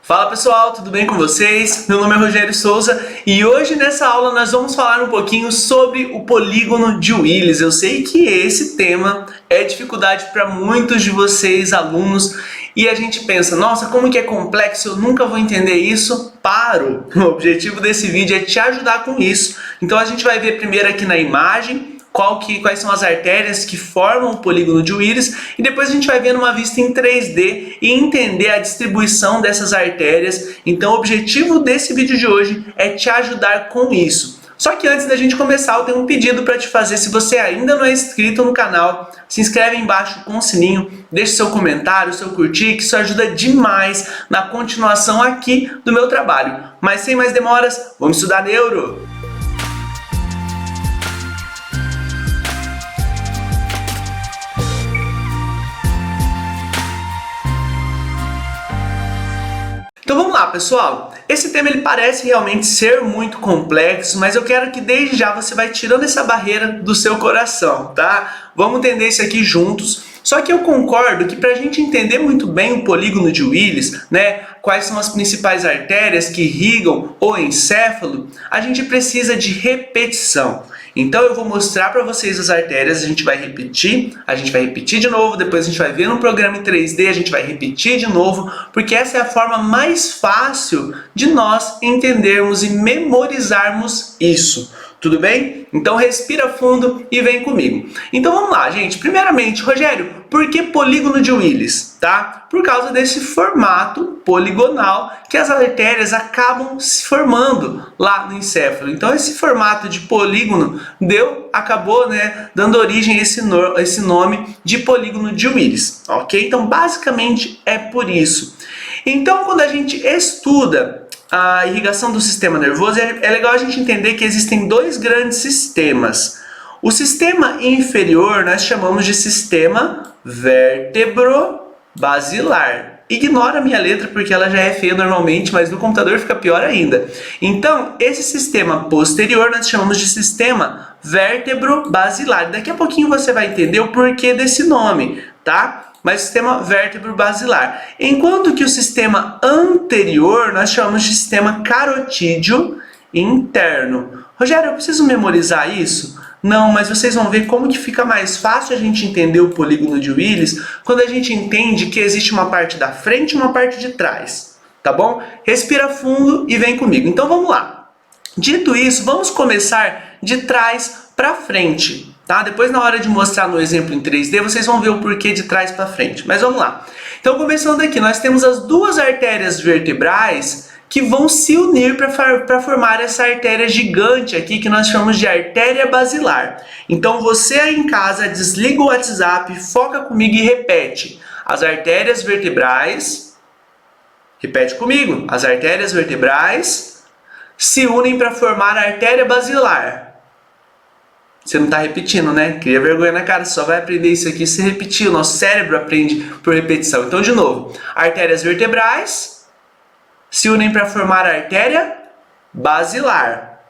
Fala pessoal, tudo bem com vocês? Meu nome é Rogério Souza e hoje nessa aula nós vamos falar um pouquinho sobre o polígono de Willis. Eu sei que esse tema é dificuldade para muitos de vocês, alunos, e a gente pensa, nossa, como que é complexo, eu nunca vou entender isso. Paro! O objetivo desse vídeo é te ajudar com isso. Então a gente vai ver primeiro aqui na imagem quais são as artérias que formam o polígono de Willis e depois a gente vai ver numa vista em 3D e entender a distribuição dessas artérias. Então o objetivo desse vídeo de hoje é te ajudar com isso. Só que antes da gente começar eu tenho um pedido para te fazer. Se você ainda não é inscrito no canal, se inscreve aí embaixo com o sininho, deixe seu comentário, seu curtir, que isso ajuda demais na continuação aqui do meu trabalho. Mas sem mais demoras, vamos estudar neuro! Então vamos lá, pessoal. Esse tema ele parece realmente ser muito complexo, mas eu quero que desde já você vai tirando essa barreira do seu coração, tá? Vamos entender isso aqui juntos. Só que eu concordo que para a gente entender muito bem o polígono de Willis, né, quais são as principais artérias que irrigam o encéfalo, a gente precisa de repetição. Então eu vou mostrar para vocês as artérias, a gente vai repetir de novo, depois a gente vai ver no programa em 3D, a gente vai repetir de novo, porque essa é a forma mais fácil de nós entendermos e memorizarmos isso. Tudo bem? Então respira fundo e vem comigo. Então vamos lá, gente. Primeiramente, Rogério, por que polígono de Willis? Tá? Por causa desse formato poligonal que as artérias acabam se formando lá no encéfalo. Então esse formato de polígono acabou dando origem a esse nome de polígono de Willis. Ok? Então basicamente é por isso. Então quando a gente estuda a irrigação do sistema nervoso, é legal a gente entender que existem dois grandes sistemas. O sistema inferior nós chamamos de sistema vértebro-basilar. Ignora a minha letra porque ela já é feia normalmente, mas no computador fica pior ainda. Então, esse sistema posterior nós chamamos de sistema vértebro-basilar. Daqui a pouquinho você vai entender o porquê desse nome, tá? Mas sistema vértebro-basilar. Enquanto que o sistema anterior nós chamamos de sistema carotídeo interno. Rogério, eu preciso memorizar isso? Não, mas vocês vão ver como que fica mais fácil a gente entender o polígono de Willis quando a gente entende que existe uma parte da frente e uma parte de trás. Tá bom? Respira fundo e vem comigo. Então vamos lá. Dito isso, vamos começar de trás para frente. Tá? Depois, na hora de mostrar no exemplo em 3D, vocês vão ver o porquê de trás para frente. Mas vamos lá. Então, começando aqui, nós temos as duas artérias vertebrais que vão se unir para formar essa artéria gigante aqui, que nós chamamos de artéria basilar. Então, você aí em casa, desliga o WhatsApp, foca comigo e repete. As artérias vertebrais, repete comigo, as artérias vertebrais se unem para formar a artéria basilar. Você não está repetindo, né? Cria vergonha na cara, você só vai aprender isso aqui se repetir. O nosso cérebro aprende por repetição. Então, de novo, artérias vertebrais se unem para formar a artéria basilar.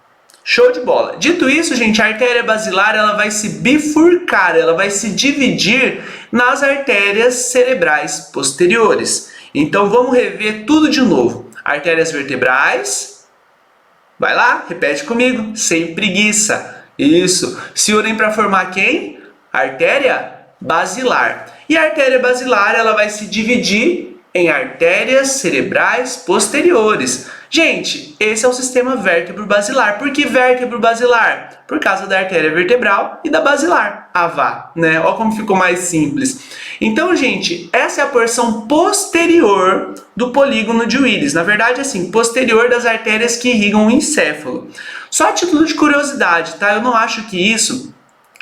Show de bola! Dito isso, gente, a artéria basilar ela vai se bifurcar, ela vai se dividir nas artérias cerebrais posteriores. Então, vamos rever tudo de novo. Artérias vertebrais, vai lá, repete comigo, sem preguiça. Isso. Se unem para formar quem? Artéria basilar. E a artéria basilar ela vai se dividir em artérias cerebrais posteriores. Gente, esse é o sistema vértebro-basilar. Por que vértebro-basilar? Por causa da artéria vertebral e da basilar. Ah, vá, né? Olha como ficou mais simples. Então, gente, essa é a porção posterior do polígono de Willis. Na verdade, assim, posterior das artérias que irrigam o encéfalo. Só a título de curiosidade, tá? Eu não acho que isso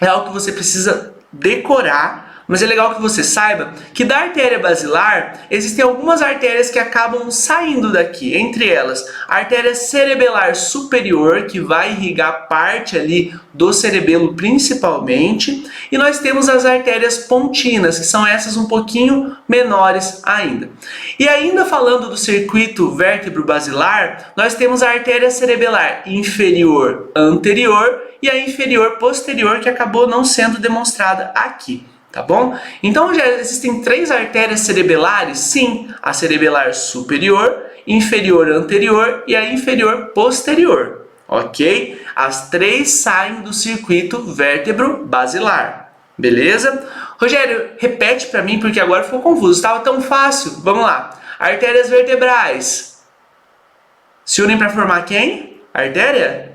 é algo que você precisa decorar, mas é legal que você saiba que da artéria basilar existem algumas artérias que acabam saindo daqui. Entre elas, a artéria cerebelar superior, que vai irrigar parte ali do cerebelo principalmente. E nós temos as artérias pontinas, que são essas um pouquinho menores ainda. E ainda falando do circuito vértebro-basilar, nós temos a artéria cerebelar inferior anterior e a inferior posterior, que acabou não sendo demonstrada aqui. Tá bom? Então já existem três artérias cerebelares, sim, a cerebelar superior inferior anterior e a inferior posterior, ok? As três saem do circuito vértebro-basilar, beleza? Rogério, repete para mim porque agora ficou confuso, estava tão fácil. Vamos lá. Artérias vertebrais se unem para formar quem? Artéria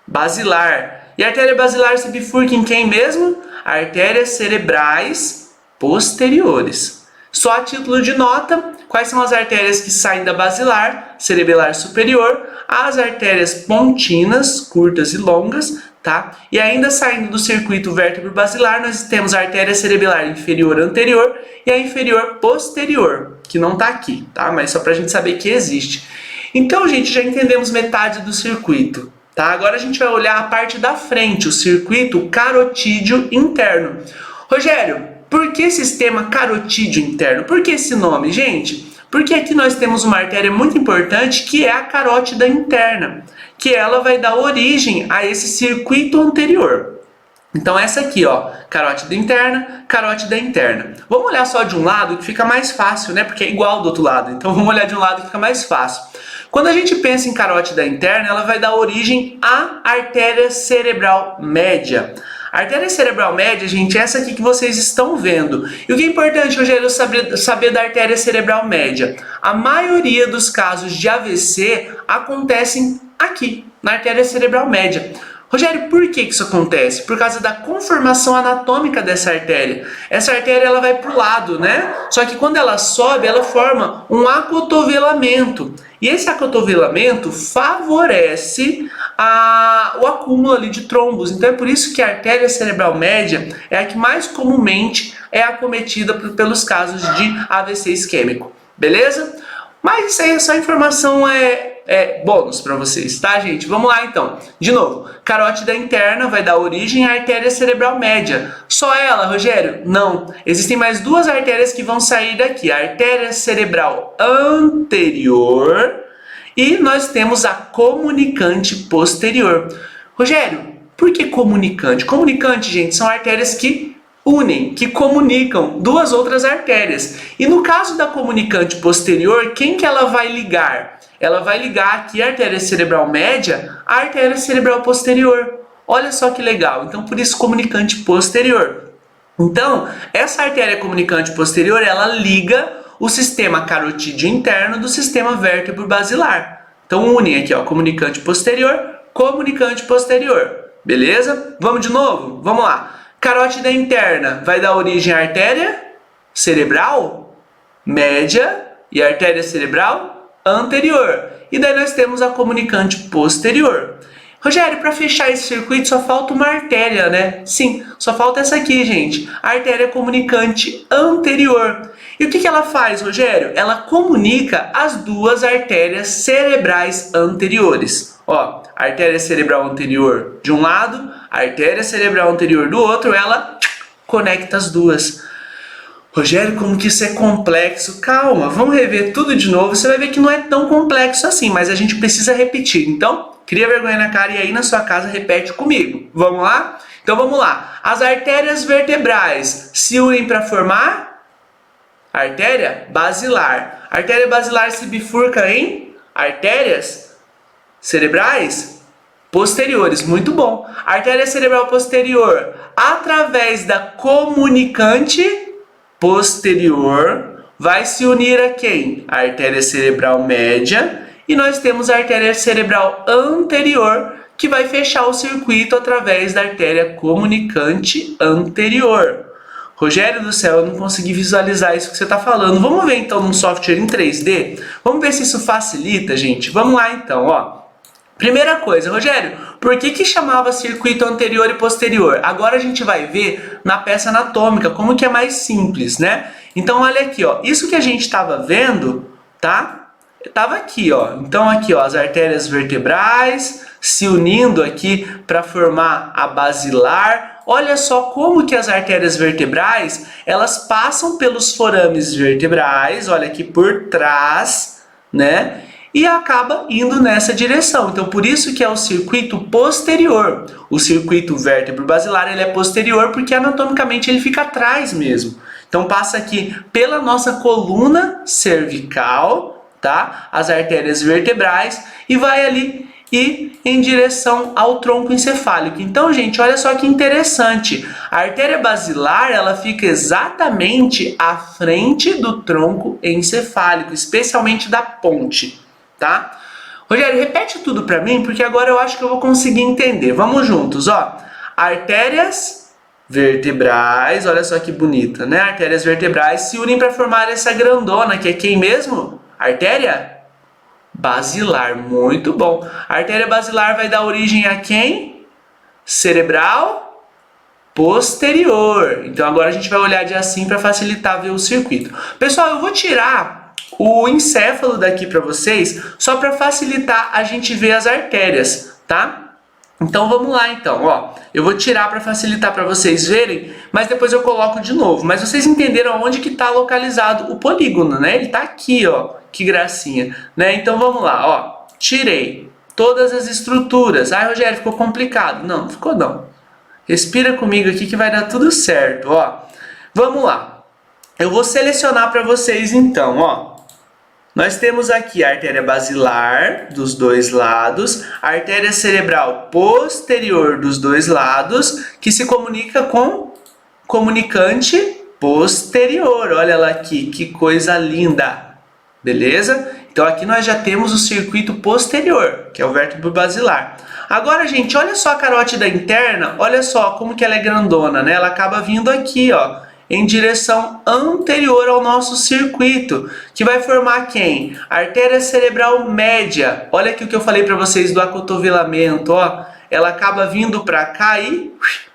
basilar. E a artéria basilar se bifurca em quem mesmo? Artérias cerebrais posteriores. Só a título de nota, quais são as artérias que saem da basilar, cerebelar superior, as artérias pontinas, curtas e longas, tá? E ainda saindo do circuito vértebro-basilar, nós temos a artéria cerebelar inferior anterior e a inferior posterior, que não está aqui, tá? Mas só para a gente saber que existe. Então, gente, já entendemos metade do circuito, tá? Agora a gente vai olhar a parte da frente, o circuito carotídeo interno. Rogério, por que sistema carotídeo interno? Por que esse nome, gente? Porque aqui nós temos uma artéria muito importante que é a carótida interna, que ela vai dar origem a esse circuito anterior. Então essa aqui, ó, carótida interna, carótida interna. Vamos olhar só de um lado que fica mais fácil, né? Porque é igual do outro lado. Então vamos olhar de um lado que fica mais fácil. Quando a gente pensa em carótida interna, ela vai dar origem à artéria cerebral média. A artéria cerebral média, gente, é essa aqui que vocês estão vendo. E o que é importante, Rogério, saber da artéria cerebral média? A maioria dos casos de AVC acontecem aqui, na artéria cerebral média. Rogério, por que isso acontece? Por causa da conformação anatômica dessa artéria. Essa artéria ela vai para o lado, né? Só que quando ela sobe, ela forma um acotovelamento. E esse acotovelamento favorece o acúmulo ali de trombos. Então é por isso que a artéria cerebral média é a que mais comumente é acometida pelos casos de AVC isquêmico. Beleza? Mas isso aí é só informação bônus para vocês, tá, gente? Vamos lá, então. De novo, carótida interna vai dar origem à artéria cerebral média. Só ela, Rogério? Não. Existem mais duas artérias que vão sair daqui. A artéria cerebral anterior e nós temos a comunicante posterior. Rogério, por que comunicante? Comunicante, gente, são artérias que unem, que comunicam duas outras artérias. E no caso da comunicante posterior, quem que ela vai ligar? Ela vai ligar aqui a artéria cerebral média à artéria cerebral posterior. Olha só que legal. Então, por isso, comunicante posterior. Então, essa artéria comunicante posterior, ela liga o sistema carotídeo interno do sistema vértebro-basilar. Então, unem aqui, ó, comunicante posterior, comunicante posterior. Beleza? Vamos de novo? Vamos lá. Carótida interna vai dar origem à artéria cerebral média e a artéria cerebral anterior. E daí nós temos a comunicante posterior. Rogério, para fechar esse circuito só falta uma artéria, né? Sim, só falta essa aqui, gente. A artéria comunicante anterior. E o que ela faz, Rogério? Ela comunica as duas artérias cerebrais anteriores. Ó, a artéria cerebral anterior de um lado, a artéria cerebral anterior do outro, ela conecta as duas. Rogério, como que isso é complexo? Calma, vamos rever tudo de novo. Você vai ver que não é tão complexo assim, mas a gente precisa repetir. Então, cria vergonha na cara e aí na sua casa repete comigo. Vamos lá? Então vamos lá. As artérias vertebrais se unem para formar artéria basilar. A artéria basilar se bifurca em artérias cerebrais posteriores. Muito bom. A artéria cerebral posterior, através da comunicante posterior, vai se unir a quem? A artéria cerebral média. E nós temos a artéria cerebral anterior, que vai fechar o circuito através da artéria comunicante anterior. Rogério do céu, eu não consegui visualizar isso que você está falando. Vamos ver então num software em 3D? Vamos ver se isso facilita, gente? Vamos lá então, ó. Primeira coisa, Rogério, por que chamava circuito anterior e posterior? Agora a gente vai ver na peça anatômica como que é mais simples, né? Então olha aqui, ó, isso que a gente estava vendo, tá? Tava aqui, ó. Então aqui, ó, as artérias vertebrais se unindo aqui para formar a basilar. Olha só como que as artérias vertebrais, elas passam pelos forames vertebrais, olha aqui por trás, né? E acaba indo nessa direção. Então, por isso que é o circuito posterior. O circuito vértebro-basilar, ele é posterior porque anatomicamente ele fica atrás mesmo. Então, passa aqui pela nossa coluna cervical, tá? As artérias vertebrais e vai ali e em direção ao tronco encefálico. Então, gente, olha só que interessante. A artéria basilar, ela fica exatamente à frente do tronco encefálico, especialmente da ponte, tá? Rogério, repete tudo para mim, porque agora eu acho que eu vou conseguir entender. Vamos juntos, ó. Artérias vertebrais, olha só que bonita, né? Artérias vertebrais se unem para formar essa grandona, que é quem mesmo? Artéria basilar, muito bom. A artéria basilar vai dar origem a quem? Cerebral posterior. Então agora a gente vai olhar de assim para facilitar ver o circuito. Pessoal, eu vou tirar o encéfalo daqui para vocês, só para facilitar a gente ver as artérias, tá? Então vamos lá então, ó. Eu vou tirar para facilitar para vocês verem, mas depois eu coloco de novo. Mas vocês entenderam onde que está localizado o polígono, né? Ele está aqui, ó. Que gracinha, né? Então vamos lá, ó. Tirei todas as estruturas. Ai, Rogério, ficou complicado. Não, não ficou não. Respira comigo aqui que vai dar tudo certo, ó. Vamos lá. Eu vou selecionar para vocês então, ó. Nós temos aqui a artéria basilar dos dois lados, a artéria cerebral posterior dos dois lados, que se comunica com comunicante posterior. Olha lá aqui, que coisa linda. Beleza? Então aqui nós já temos o circuito posterior, que é o vértebro basilar. Agora, gente, olha só a carótida interna, olha só como que ela é grandona, né? Ela acaba vindo aqui, ó, em direção anterior ao nosso circuito, que vai formar quem? A artéria cerebral média. Olha aqui o que eu falei para vocês do acotovelamento, ó. Ela acaba vindo para cá e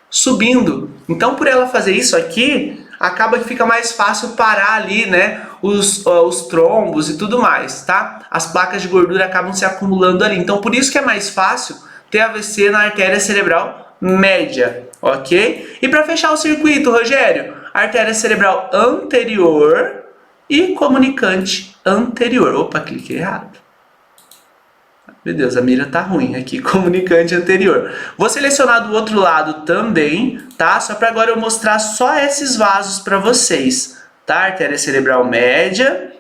subindo. Então, por ela fazer isso aqui, acaba que fica mais fácil parar ali, né, os trombos e tudo mais, tá? As placas de gordura acabam se acumulando ali. Então, por isso que é mais fácil ter AVC na artéria cerebral média, ok? E para fechar o circuito, Rogério, artéria cerebral anterior e comunicante anterior. Opa, cliquei errado. Meu Deus, a mira tá ruim aqui, comunicante anterior. Vou selecionar do outro lado também, tá? Só para agora eu mostrar só esses vasos para vocês, tá? Artéria cerebral média.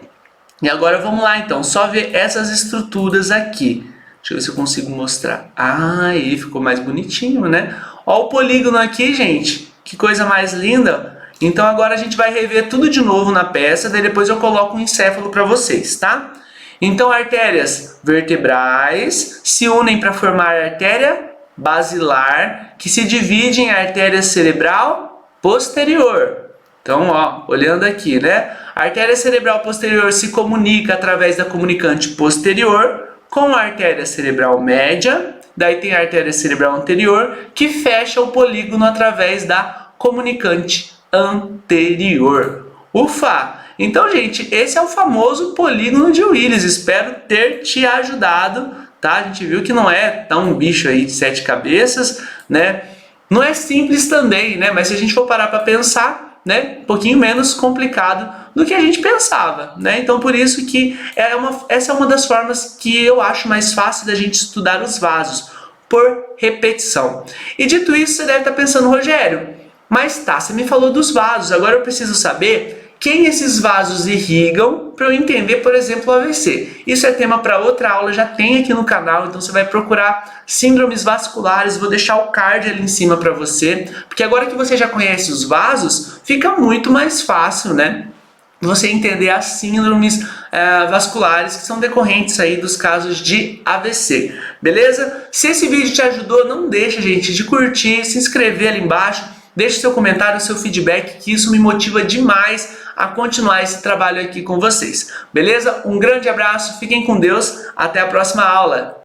E agora vamos lá então, só ver essas estruturas aqui. Deixa eu ver se eu consigo mostrar. Ah, aí ficou mais bonitinho, né? Ó o polígono aqui, gente. Que coisa mais linda. Então agora a gente vai rever tudo de novo na peça, daí depois eu coloco um encéfalo para vocês, tá? Então artérias vertebrais se unem para formar a artéria basilar, que se divide em artéria cerebral posterior. Então, ó, olhando aqui, né? A artéria cerebral posterior se comunica através da comunicante posterior com a artéria cerebral média, daí tem a artéria cerebral anterior, que fecha o polígono através da comunicante anterior. Ufa! Então, gente, esse é o famoso polígono de Willis. Espero ter te ajudado, tá? A gente viu que não é tão um bicho aí de 7 cabeças, né? Não é simples também, né? Mas se a gente for parar para pensar, né, um pouquinho menos complicado do que a gente pensava, né? Então, por isso que essa é uma das formas que eu acho mais fácil da gente estudar os vasos, por repetição. E dito isso, você deve estar pensando, Rogério, mas tá, você me falou dos vasos, agora eu preciso saber quem esses vasos irrigam para eu entender, por exemplo, o AVC. Isso é tema para outra aula, já tem aqui no canal, então você vai procurar síndromes vasculares, vou deixar o card ali em cima para você, porque agora que você já conhece os vasos, fica muito mais fácil, né? Você entender as síndromes vasculares que são decorrentes aí dos casos de AVC, beleza? Se esse vídeo te ajudou, não deixa, gente, de curtir, se inscrever ali embaixo, deixe seu comentário, seu feedback, que isso me motiva demais a continuar esse trabalho aqui com vocês, beleza? Um grande abraço, fiquem com Deus, até a próxima aula!